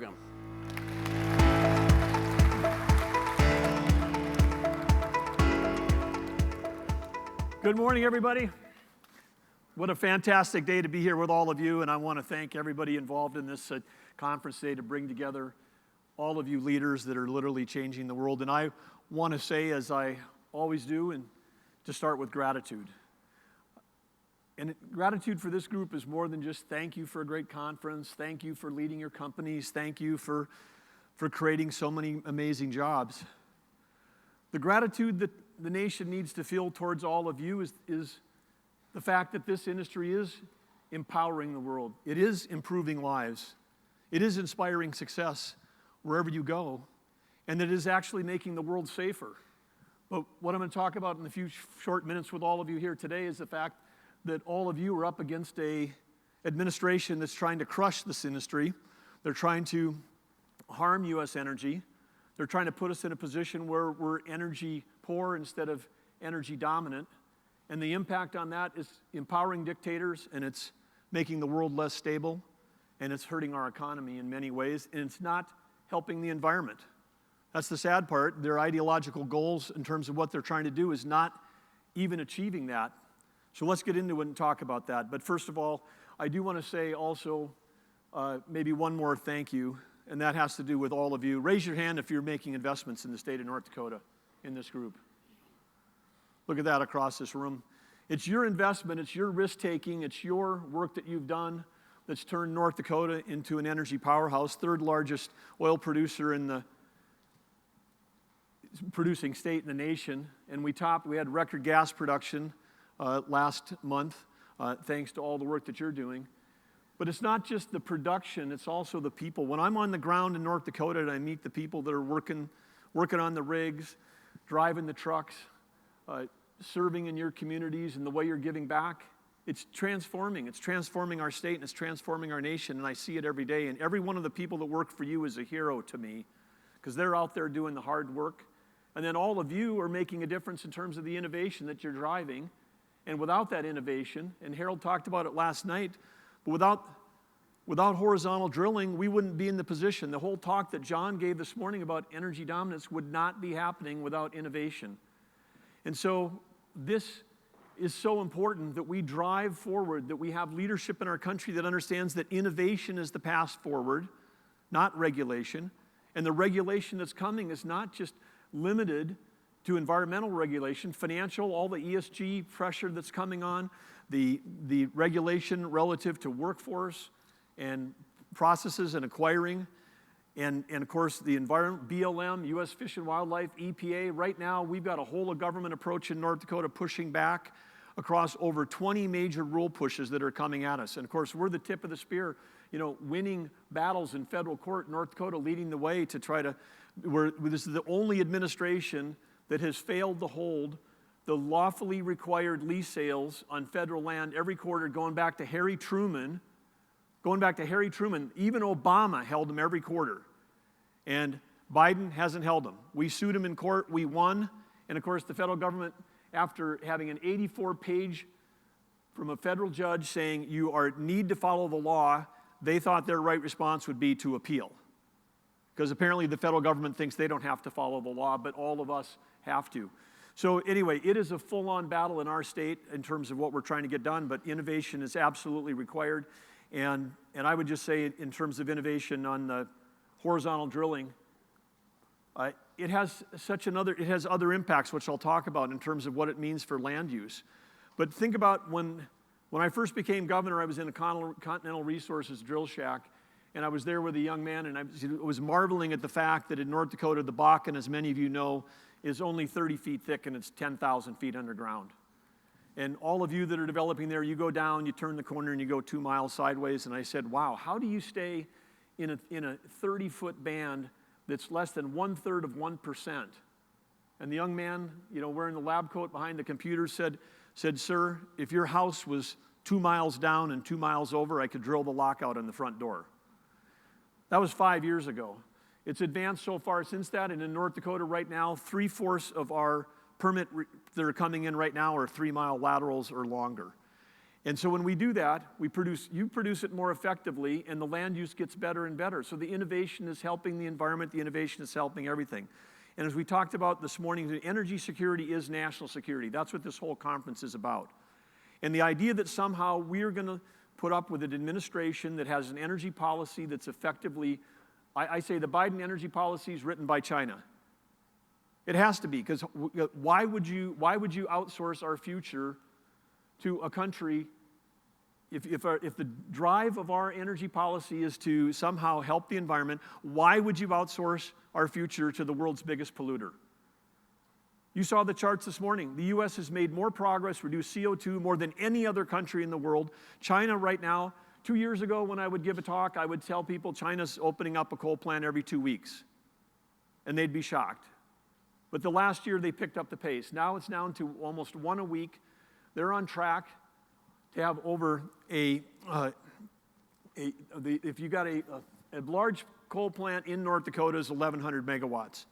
Burgum. Good morning, everybody. What a fantastic day to be here with all of you, and I want to thank everybody involved in this conference today to bring together all of you leaders that are literally changing the world. And I want to say, as I always do, and to start with gratitude. And gratitude for this group is more than just thank you for a great conference, thank you for leading your companies, thank you for creating so many amazing jobs. The gratitude that the nation needs to feel towards all of you is the fact that this industry is empowering the world. It is improving lives. It is inspiring success wherever you go. And it is actually making the world safer. But what I'm going to talk about in a few short minutes with all of you here today is the fact that all of you are up against an administration that's trying to crush this industry. They're trying to harm U.S. energy. They're trying to put us in a position where we're energy poor instead of energy dominant. And the impact on that is empowering dictators, and it's making the world less stable, and it's hurting our economy in many ways, and it's not helping the environment. That's the sad part. Their ideological goals in terms of what they're trying to do is not even achieving that. So let's get into it and talk about that. But first of all, I do want to say also maybe one more thank you, and that has to do with all of you. Raise your hand if you're making investments in the state of North Dakota in this group. Look at that across this room. It's your investment, it's your risk-taking, it's your work that you've done that's turned North Dakota into an energy powerhouse, third largest oil producer in the producing state in the nation. And we had record gas production last month, thanks to all the work that you're doing. But it's not just the production, it's also the people. When I'm on the ground in North Dakota and I meet the people that are working on the rigs, driving the trucks, serving in your communities and the way you're giving back, it's transforming. It's transforming our state and it's transforming our nation, and I see it every day. And every one of the people that work for you is a hero to me because they're out there doing the hard work. And then all of you are making a difference in terms of the innovation that you're driving. And without that innovation, and Harold talked about it last night, but without horizontal drilling, we wouldn't be in the position. The whole talk that John gave this morning about energy dominance would not be happening without innovation. And so this is so important that we drive forward, that we have leadership in our country that understands that innovation is the path forward, not regulation. And the regulation that's coming is not just limited to environmental regulation, financial, all the ESG pressure that's coming on, the regulation relative to workforce and processes and acquiring, and of course the environment, BLM, U.S. Fish and Wildlife, EPA. Right now we've got a whole of government approach in North Dakota pushing back across over 20 major rule pushes that are coming at us. And of course we're the tip of the spear, winning battles in federal court, North Dakota leading the way to try to, this is the only administration that has failed to hold the lawfully required lease sales on federal land every quarter, going back to Harry Truman. Even Obama held them every quarter. And Biden hasn't held them. We sued him in court, we won. And of course, the federal government, after having an 84-page from a federal judge saying you need to follow the law, they thought their right response would be to appeal. Because apparently the federal government thinks they don't have to follow the law, but all of us have to. So anyway, it is a full-on battle in our state in terms of what we're trying to get done, but innovation is absolutely required. And I would just say in terms of innovation on the horizontal drilling, it has other impacts, which I'll talk about in terms of what it means for land use. But think about when I first became governor, I was in a Continental Resources drill shack, and I was there with a young man, and I was marveling at the fact that in North Dakota, the Bakken, as many of you know, is only 30 feet thick and it's 10,000 feet underground. And all of you that are developing there, you go down, you turn the corner, and you go 2 miles sideways. And I said, wow, how do you stay in a 30-foot band that's less than 1/3 of 1%? And the young man, wearing the lab coat behind the computer said, sir, if your house was 2 miles down and 2 miles over, I could drill the lockout on the front door. That was 5 years ago. It's advanced so far since that, and in North Dakota right now, 3/4 of our permit that are coming in right now are 3-mile laterals or longer. And so when we do that, you produce it more effectively, and the land use gets better and better. So the innovation is helping the environment, the innovation is helping everything. And as we talked about this morning, the energy security is national security. That's what this whole conference is about. And the idea that somehow we're going to put up with an administration that has an energy policy that's effectively, I say the Biden energy policy is written by China. It has to be, because why would you outsource our future to a country if the drive of our energy policy is to somehow help the environment? Why would you outsource our future to the world's biggest polluter? You saw the charts this morning. The U.S. has made more progress, reduced CO2 more than any other country in the world. China right now, 2 years ago when I would give a talk, I would tell people China's opening up a coal plant every 2 weeks. And they'd be shocked. But the last year they picked up the pace. Now it's down to almost one a week. They're on track to have over if you got a large coal plant in North Dakota is 1,100 megawatts.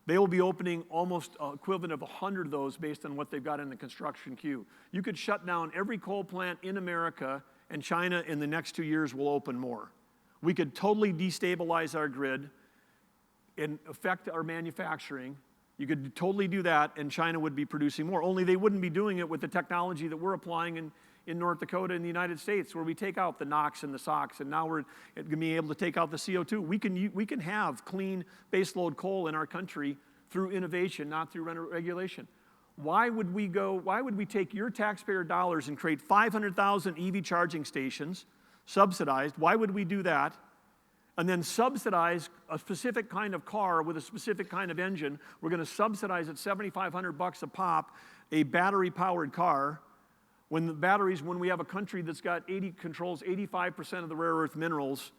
They will be opening almost equivalent of 100 of those based on what they've got in the construction queue. You could shut down every coal plant in America, and China in the next 2 years will open more. We could totally destabilize our grid and affect our manufacturing. You could totally do that, and China would be producing more. Only they wouldn't be doing it with the technology that we're applying in North Dakota and the United States, where we take out the NOx and the SOx, and now we're going to be able to take out the CO2. We can have clean baseload coal in our country through innovation, not through regulation. Why would we take your taxpayer dollars and create 500,000 EV charging stations, subsidized? Why would we do that? And then subsidize a specific kind of car with a specific kind of engine. We're going to subsidize at $7,500 a pop a battery-powered car. When we have a country that's controls 85% of the rare earth minerals,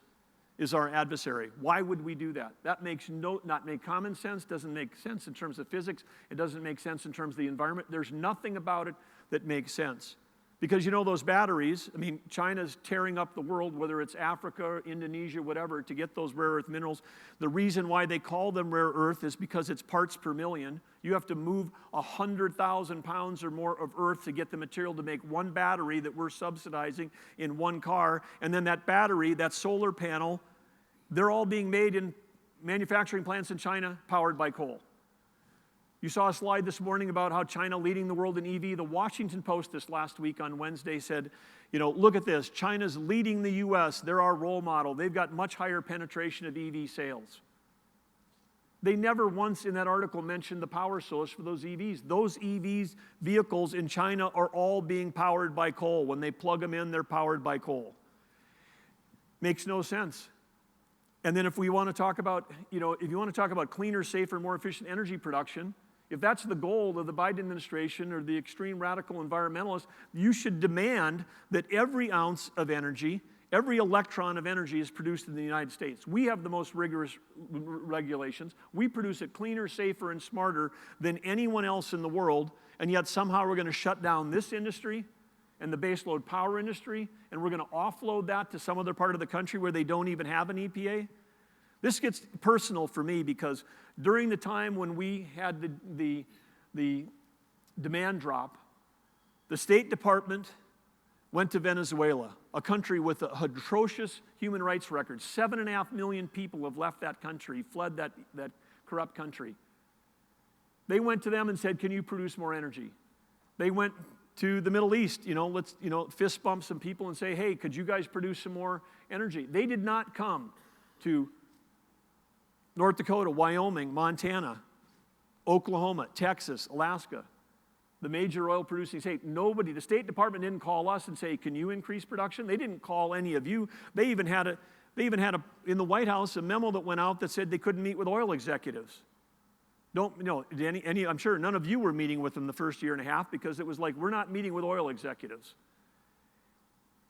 is our adversary. Why would we do that? That makes not make common sense, doesn't make sense in terms of physics, it doesn't make sense in terms of the environment. There's nothing about it that makes sense. Because those batteries, China's tearing up the world, whether it's Africa, Indonesia, whatever, to get those rare earth minerals. The reason why they call them rare earth is because it's parts per million. You have to move 100,000 pounds or more of earth to get the material to make one battery that we're subsidizing in one car. And then that battery, that solar panel, they're all being made in manufacturing plants in China powered by coal. You saw a slide this morning about how China leading the world in EV. The Washington Post this last week on Wednesday said, look at this. China's leading the U.S. They're our role model. They've got much higher penetration of EV sales. They never once in that article mentioned the power source for those EVs. Those EVs, vehicles in China are all being powered by coal. When they plug them in, they're powered by coal. Makes no sense. And then if we want to talk about, if you want to talk about cleaner, safer, more efficient energy production, if that's the goal of the Biden administration or the extreme radical environmentalists, you should demand that every ounce of energy, every electron of energy is produced in the United States. We have the most rigorous regulations. We produce it cleaner, safer, and smarter than anyone else in the world, and yet somehow we're going to shut down this industry and the baseload power industry, and we're going to offload that to some other part of the country where they don't even have an EPA. This gets personal for me because during the time when we had the demand drop, the State Department went to Venezuela, a country with a atrocious human rights record. 7.5 million people have left that country, fled that corrupt country. They went to them and said, can you produce more energy? They went to the Middle East, let's fist bump some people and say, hey, could you guys produce some more energy? They did not come to North Dakota, Wyoming, Montana, Oklahoma, Texas, Alaska, the major oil producing state. Nobody, the State Department didn't call us and say, can you increase production? They didn't call any of you. They even had in the White House a memo that went out that said they couldn't meet with oil executives. I'm sure none of you were meeting with them the first year and a half because it was like, we're not meeting with oil executives.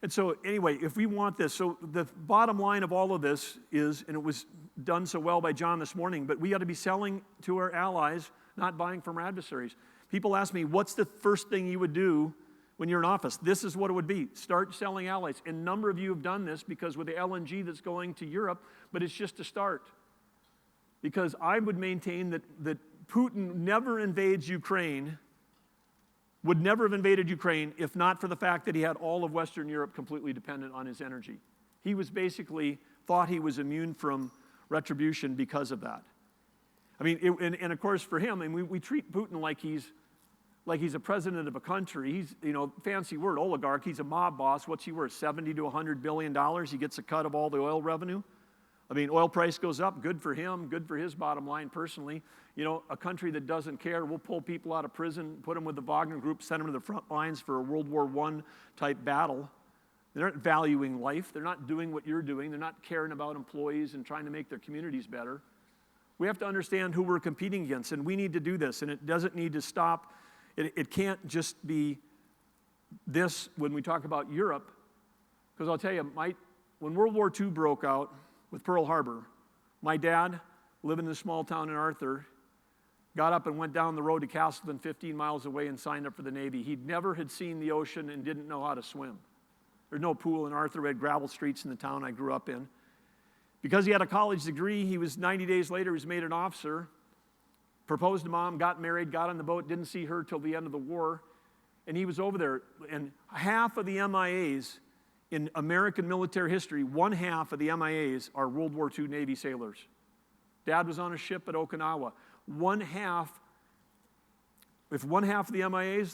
And so anyway, if we want this, so the bottom line of all of this is, and it was done so well by John this morning, but we ought to be selling to our allies, not buying from our adversaries. People ask me, what's the first thing you would do when you're in office? This is what it would be. Start selling allies. And a number of you have done this because with the LNG that's going to Europe, but it's just a start. Because I would maintain that Putin never invades Ukraine would never have invaded Ukraine if not for the fact that he had all of Western Europe completely dependent on his energy. He was basically thought he was immune from retribution because of that. I mean, and of course for him, and we treat Putin like he's a president of a country. He's, fancy word, oligarch. He's a mob boss. What's he worth? $70 to $100 billion. He gets a cut of all the oil revenue. I mean, oil price goes up. Good for him. Good for his bottom line personally. A country that doesn't care, we'll pull people out of prison, put them with the Wagner Group, send them to the front lines for a World War I type battle. They aren't valuing life. They're not doing what you're doing. They're not caring about employees and trying to make their communities better. We have to understand who we're competing against, and we need to do this, and it doesn't need to stop. It can't just be this when we talk about Europe, because I'll tell you, when World War II broke out with Pearl Harbor, my dad, living in a small town in Arthur, got up and went down the road to Castleton 15 miles away and signed up for the Navy. He never had seen the ocean and didn't know how to swim. There's no pool in Arthur. We had gravel streets in the town I grew up in. Because he had a college degree, he was 90 days later, he was made an officer, proposed to mom, got married, got on the boat, didn't see her till the end of the war, and he was over there. And half of the MIAs in American military history, one half of the MIAs are World War II Navy sailors. Dad was on a ship at Okinawa. If one half of the MIAs,